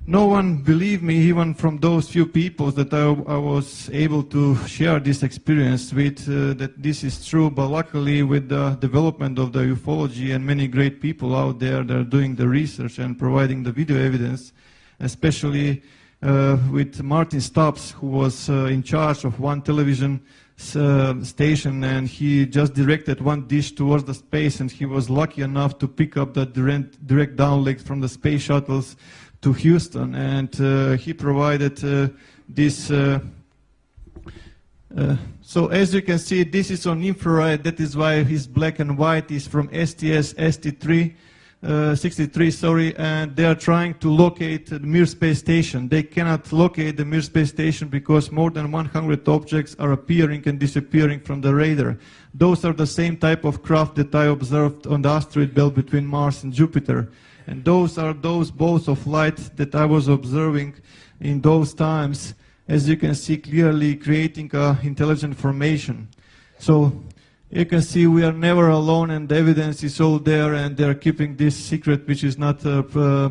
No one believed me, even from those few people that I was able to share this experience with, that this is true. But luckily, with the development of the ufology and many great people out there that are doing the research and providing the video evidence, especially with Martin Stubbs, who was in charge of one television station, and he just directed one dish towards the space, and he was lucky enough to pick up the direct downlink from the space shuttles to Houston, and he provided this. So as you can see, this is on infrared. That is why his black and white is from STS-63, and they are trying to locate the Mir space station. They cannot locate the Mir space station because more than 100 objects are appearing and disappearing from the radar. Those are the same type of craft that I observed on the asteroid belt between Mars and Jupiter. And those are those balls of light that I was observing in those times, as you can see clearly, creating intelligent formation. So you can see we are never alone, and the evidence is all there, and they're keeping this secret, which is not the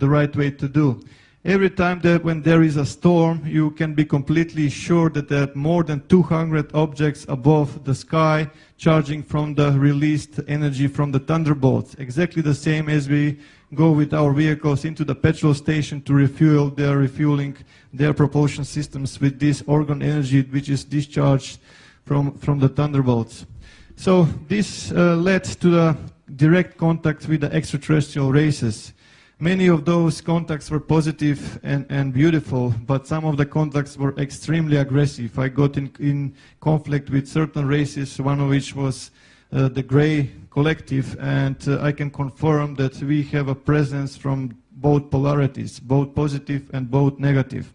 right way to do. Every time that when there is a storm, you can be completely sure that there are more than 200 objects above the sky charging from the released energy from the thunderbolts. Exactly the same as we go with our vehicles into the petrol station to refuel. They are refueling their propulsion systems with this organ energy which is discharged from the thunderbolts. So this led to the direct contact with the extraterrestrial races. Many of those contacts were positive and beautiful, but some of the contacts were extremely aggressive. I got in conflict with certain races, one of which was the Gray Collective, and I can confirm that we have a presence from both polarities, both positive and both negative.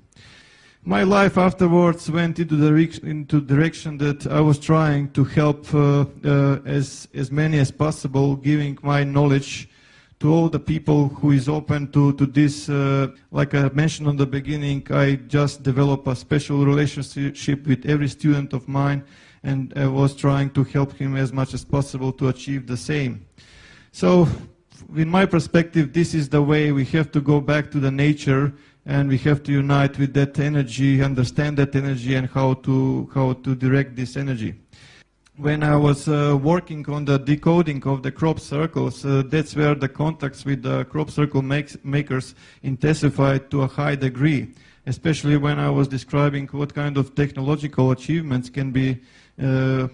My life afterwards went into the direction that I was trying to help as many as possible, giving my knowledge to all the people who is open to this. Like I mentioned on the beginning, I just developed a special relationship with every student of mine, and I was trying to help him as much as possible to achieve the same. So, in my perspective, this is the way. We have to go back to the nature, and we have to unite with that energy, understand that energy, and how to direct this energy. When I was working on the decoding of the crop circles, that's where the contacts with the crop circle makers intensified to a high degree, especially when I was describing what kind of technological achievements can be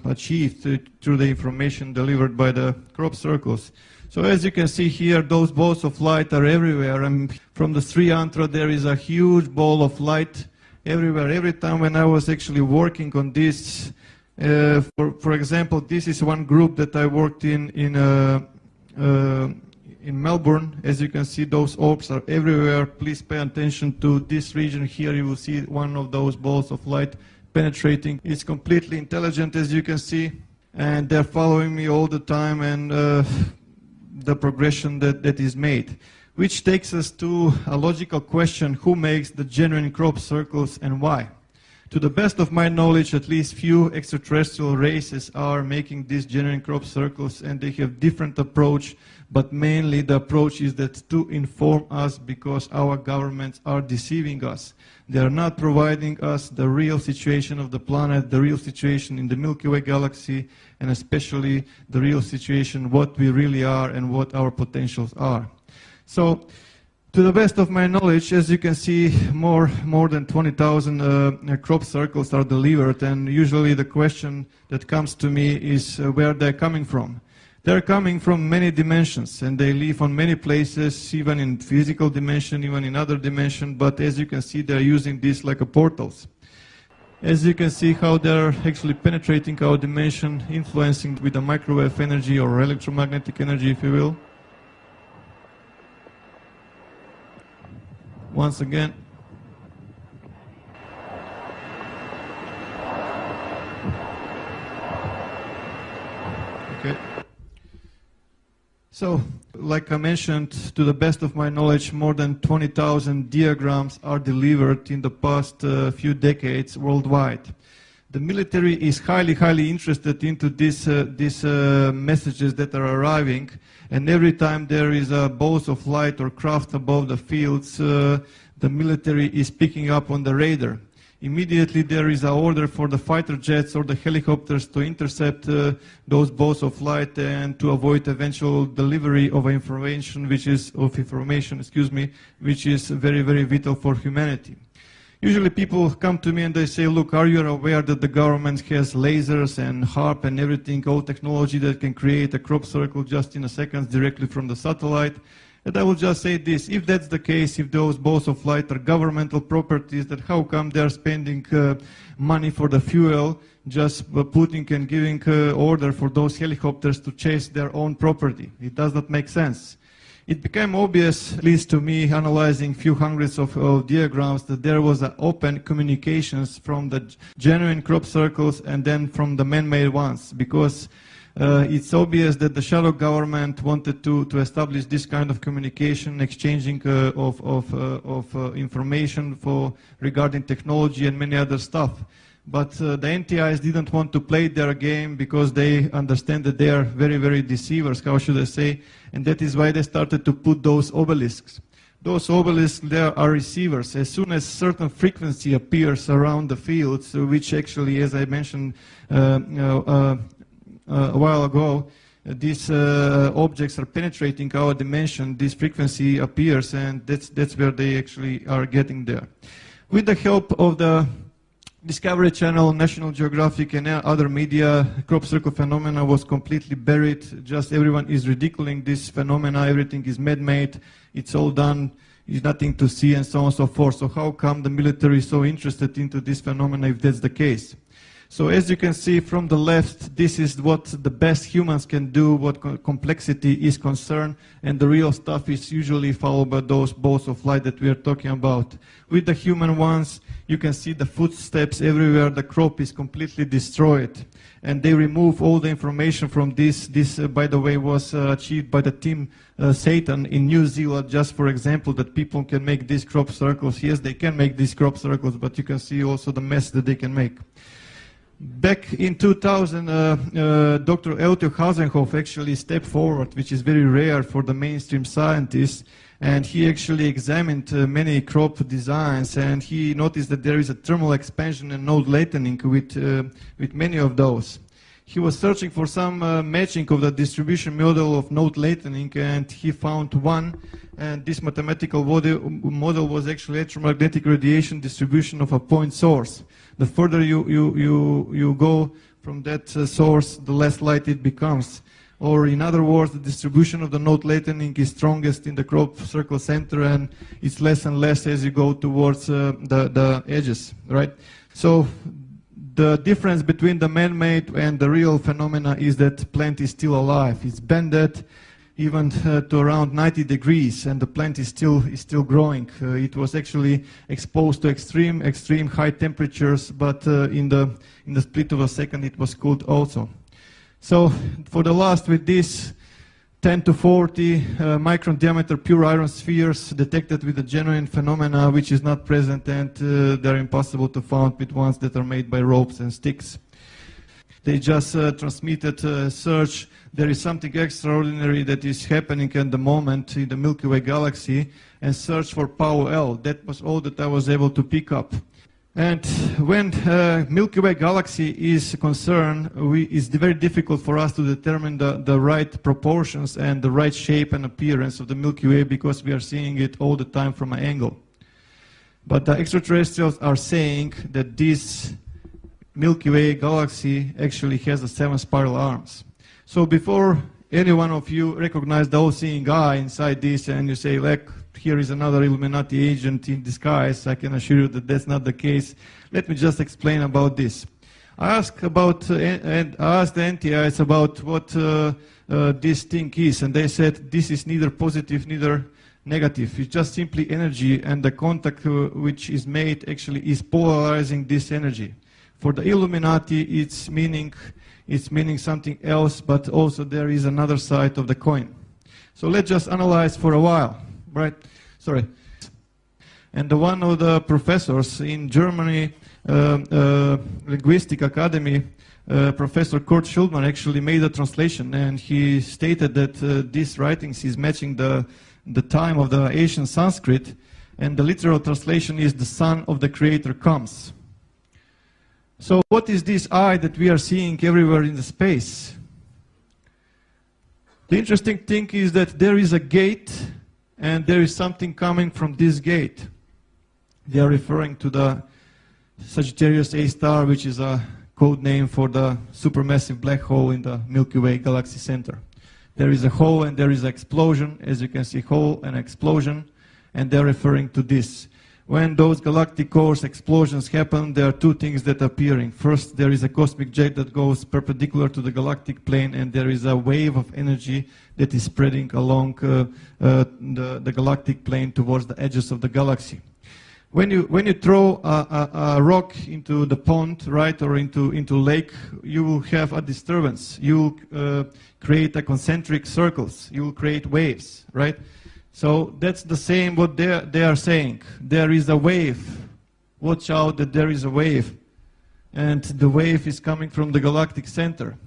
achieved through the information delivered by the crop circles. So as you can see here, those balls of light are everywhere, and from the Sri Yantra there is a huge ball of light everywhere. Every time when I was actually working on this, for example, this is one group that I worked in Melbourne. As you can see, those orbs are everywhere. Please pay attention to this region here. You will see one of those balls of light penetrating. It's completely intelligent, as you can see, and they're following me all the time, and the progression that is made. Which takes us to a logical question: who makes the genuine crop circles and why? To the best of my knowledge, at least few extraterrestrial races are making these genuine crop circles, and they have different approach, but mainly the approach is that to inform us, because our governments are deceiving us. They are not providing us the real situation of the planet, the real situation in the Milky Way galaxy, and especially the real situation, what we really are and what our potentials are. So, to the best of my knowledge, as you can see, more than 20,000 crop circles are delivered, and usually the question that comes to me is where they're coming from. They're coming from many dimensions, and they live on many places, even in physical dimension, even in other dimension, but as you can see, they're using this like a portals. As you can see how they're actually penetrating our dimension, influencing with the microwave energy or electromagnetic energy, if you will. Once again. Okay. So, like I mentioned, to the best of my knowledge, more than 20,000 diagrams are delivered in the past few decades worldwide. The military is highly interested into these messages that are arriving, and every time there is a bolt of light or craft above the fields, the military is picking up on the radar. Immediately there is an order for the fighter jets or the helicopters to intercept those bolts of light and to avoid eventual delivery of information, which is very vital for humanity. Usually people come to me and they say, look, are you aware that the government has lasers and HARP and everything, all technology that can create a crop circle just in a second directly from the satellite? And I will just say this, if that's the case, if those bolts of light are governmental properties, then how come they're spending money for the fuel, just putting and giving order for those helicopters to chase their own property? It does not make sense. It became obvious, at least to me, analyzing few hundreds of diagrams, that there was an open communications from the genuine crop circles and then from the man-made ones, because it's obvious that the shadow government wanted to establish this kind of communication, exchanging of information regarding technology and many other stuff. But the NTIs didn't want to play their game because they understand that they are very deceivers, how should I say, and that is why they started to put those obelisks. Those obelisks, there are receivers. As soon as certain frequency appears around the fields, which actually, as I mentioned a while ago, these objects are penetrating our dimension, this frequency appears, and that's where they actually are getting there. With the help of the Discovery Channel, National Geographic, and other media, crop circle phenomena was completely buried. Just everyone is ridiculing this phenomena, everything is man-made, it's all done, there's nothing to see, and so on and so forth. So how come the military is so interested into this phenomena if that's the case? So as you can see from the left, this is what the best humans can do, what complexity is concerned, and the real stuff is usually followed by those bolts of light that we are talking about. With the human ones, you can see the footsteps everywhere, the crop is completely destroyed, and they remove all the information from this. This, by the way, was achieved by the team Satan in New Zealand, just for example, that people can make these crop circles. Yes, they can make these crop circles, but you can see also the mess that they can make. Back in 2000, Dr. Eltio Hasenhoff actually stepped forward, which is very rare for the mainstream scientists, and he actually examined many crop designs, and he noticed that there is a thermal expansion and node lengthening with many of those. He was searching for some matching of the distribution model of node lengthening, and he found one, and this mathematical model was actually electromagnetic radiation distribution of a point source. The further you go from that source, the less light it becomes. Or in other words, the distribution of the node lengthening is strongest in the crop circle center, and it's less and less as you go towards the edges, right? So the difference between the man-made and the real phenomena is that plant is still alive. It's bended even to around 90 degrees, and the plant is still growing. It was actually exposed to extreme high temperatures, but in the split of a second it was cooled also. So for the last, with this 10 to 40 micron diameter pure iron spheres detected with a genuine phenomena which is not present, and they're impossible to find with ones that are made by ropes and sticks. They just transmitted search. There is something extraordinary that is happening at the moment in the Milky Way galaxy, and search for Power L. That was all that I was able to pick up. And when Milky Way galaxy is concerned, it's very difficult for us to determine the right proportions and the right shape and appearance of the Milky Way, because we are seeing it all the time from an angle. But the extraterrestrials are saying that this Milky Way galaxy actually has the 7 spiral arms. So before any one of you recognize the all-seeing eye inside this and you say, like, here is another Illuminati agent in disguise, I can assure you that that's not the case. Let me just explain about this. I asked the NTIs about what this thing is, and they said this is neither positive neither negative. It's just simply energy, and the contact which is made actually is polarizing this energy. For the Illuminati, it's meaning something else, but also there is another side of the coin. So let's just analyze for a while, right? Sorry. And one of the professors in Germany, Linguistic Academy, Professor Kurt Schulman actually made a translation, and he stated that these writings is matching the time of the ancient Sanskrit, and the literal translation is "the Son of the Creator comes." So what is this eye that we are seeing everywhere in the space? The interesting thing is that there is a gate, and there is something coming from this gate. They are referring to the Sagittarius A star, which is a code name for the supermassive black hole in the Milky Way galaxy center. There is a hole and there is an explosion. As you can see, hole and explosion, and they're referring to this. When those galactic cores explosions happen, there are two things that are appearing. First, there is a cosmic jet that goes perpendicular to the galactic plane, and there is a wave of energy that is spreading along the galactic plane towards the edges of the galaxy. When you throw a rock into the pond, right, or into lake, you will have a disturbance. You will create a concentric circles. You will create waves, right? So that's the same what they are saying. There is a wave. Watch out that there is a wave. And the wave is coming from the galactic center.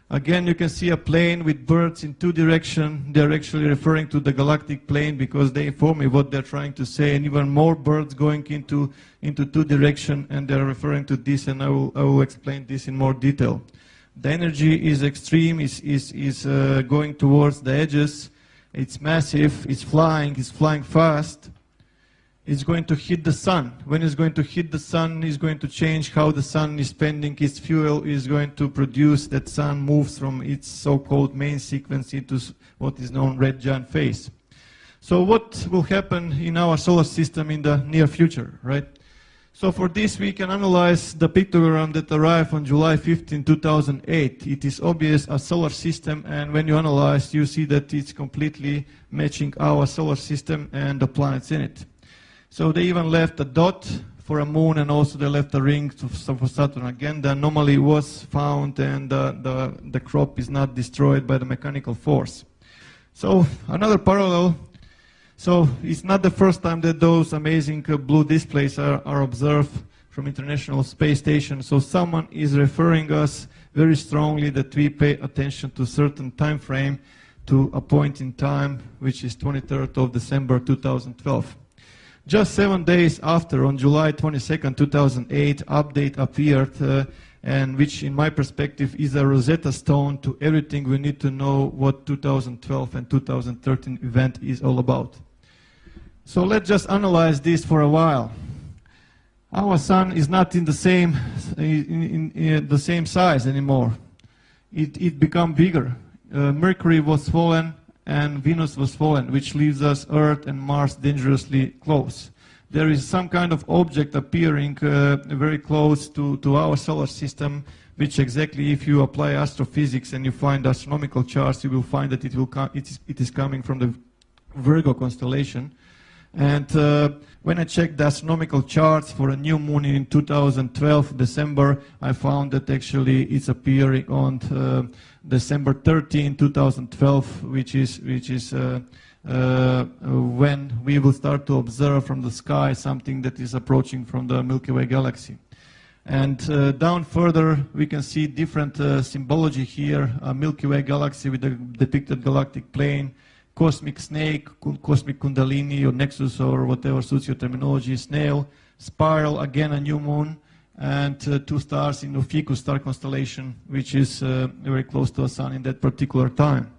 Again, you can see a plane with birds in two directions. They're actually referring to the galactic plane because they inform me what they're trying to say. And even more birds going into two directions, and they're referring to this, and I will explain this in more detail. The energy is extreme, is going towards the edges. It's massive, it's flying fast. It's going to hit the sun. When it's going to hit the sun, it's going to change how the sun is spending its fuel, is going to produce that sun moves from its so-called main sequence into what is known red giant phase. So what will happen in our solar system in the near future, right? So for this we can analyze the pictogram that arrived on July 15, 2008. It is obvious a solar system, and when you analyze, you see that it's completely matching our solar system and the planets in it. So they even left a dot for a moon, and also they left a ring for Saturn. Again, the anomaly was found, and the crop is not destroyed by the mechanical force. So another parallel. So it's not the first time that those amazing blue displays are observed from International Space Station. So someone is referring us very strongly that we pay attention to a certain time frame, to a point in time, which is 23rd of December 2012. Just 7 days after, on July 22nd, 2008, update appeared, and which, in my perspective, is a Rosetta Stone to everything we need to know what 2012 and 2013 event is all about. So let's just analyze this for a while. Our sun is not in the same the same size anymore. It became bigger. Mercury was fallen, and Venus was fallen, which leaves us Earth and Mars dangerously close. There is some kind of object appearing very close to our solar system, which exactly, if you apply astrophysics and you find astronomical charts, you will find that it is coming from the Virgo constellation. And when I checked the astronomical charts for a new moon in 2012, December, I found that actually it's appearing on December 13, 2012, which is when we will start to observe from the sky something that is approaching from the Milky Way galaxy. And down further, we can see different symbology here, a Milky Way galaxy with the depicted galactic plane, cosmic snake, cosmic kundalini or nexus or whatever suits your terminology, snail, spiral, again a new moon, and two stars in the Ficus star constellation, which is very close to the sun in that particular time.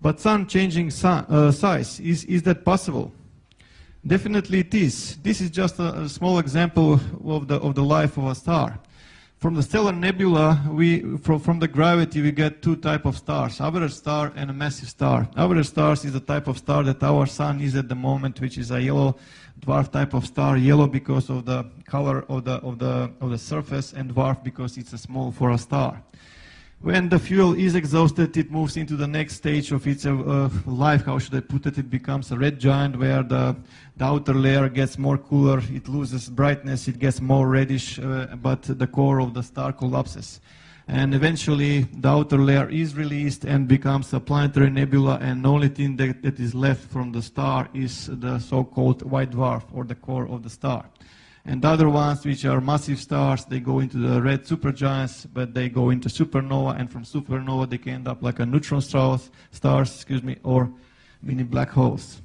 But sun changing size, is that possible? Definitely it is. This is just a small example of the life of a star. From the stellar nebula, from the gravity, we get two types of stars, average star and a massive star. Average stars is the type of star that our sun is at the moment, which is a yellow dwarf type of star. Yellow because of the color of the surface, and dwarf because it's a small for a star. When the fuel is exhausted, it moves into the next stage of its life. How should I put it? It becomes a red giant, where the outer layer gets more cooler, it loses brightness, it gets more reddish, but the core of the star collapses. And eventually the outer layer is released and becomes a planetary nebula, and the only thing that is left from the star is the so-called white dwarf, or the core of the star. And the other ones, which are massive stars, they go into the red supergiants, but they go into supernova, and from supernova they can end up like a neutron stars, or mini black holes.